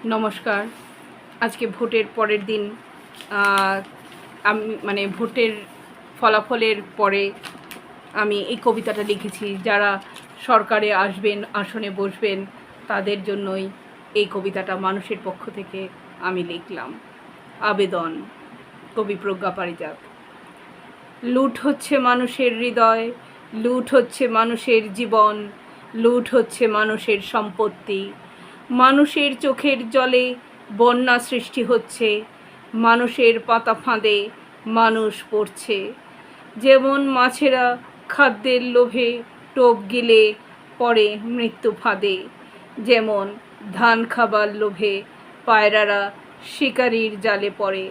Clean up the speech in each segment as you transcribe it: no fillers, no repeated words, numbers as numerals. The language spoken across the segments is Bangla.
নমস্কার। আজকে ভোটের পরের দিন আমি ভোটের ফলাফলের পরে আমি এই কবিতাটা লিখেছি। যারা সরকারে আসবেন, আসনে বসবেন, তাদের জন্যই এই কবিতাটা মানুষের পক্ষ থেকে আমি লিখলাম। আবেদন, কবি প্রজ্ঞা পারিজাত। লুট হচ্ছে মানুষের হৃদয়, লুট হচ্ছে মানুষের জীবন, লুট হচ্ছে মানুষের সম্পত্তি। মানুষের চোখের জলে বন্যা সৃষ্টি হচ্ছে, মানুষের পাতা ফাঁদে মানুষ পড়ছে। যেমন মাছেরা খাদ্যের লোভে টোপ গিলে পড়ে মৃত্যু ফাঁদে, যেমন ধান খাবার লোভে পায়রারা শিকারির জালে পড়ে,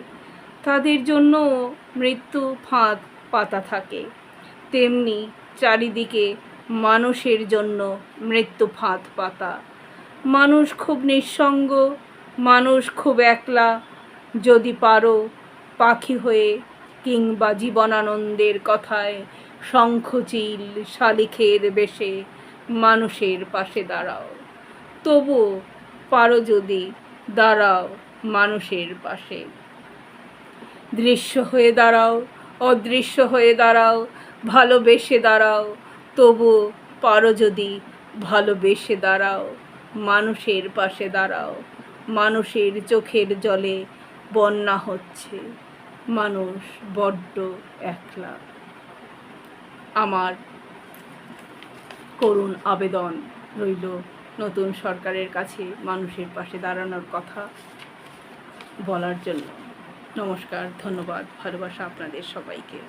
তাদের জন্যও মৃত্যু ফাঁদ পাতা থাকে। তেমনি চারিদিকে মানুষের জন্য মৃত্যু ফাঁদ পাতা। মানুষ খুব নিঃসঙ্গ, মানুষ খুব একলা। যদি পারো পাখি হয়ে কিংবা জীবনানন্দের কথায় শঙ্খচিল শালিখের বেশে মানুষের পাশে দাঁড়াও। তবু পারো যদি দাঁড়াও মানুষের পাশে। দৃশ্য হয়ে দাঁড়াও, অদৃশ্য হয়ে দাঁড়াও, ভালোবেসে দাঁড়াও। তবু পারো যদি ভালোবেসে দাঁড়াও, মানুষের পাশে দাঁড়াও। মানুষের চোখের জলে বন্যা হচ্ছে, মানুষ বড্ড একলা। আমার করুণ আবেদন রইল নতুন সরকারের কাছে মানুষের পাশে দাঁড়ানোর কথা বলার জন্য। নমস্কার, ধন্যবাদ, ভালোবাসা আপনাদের সবাইকে।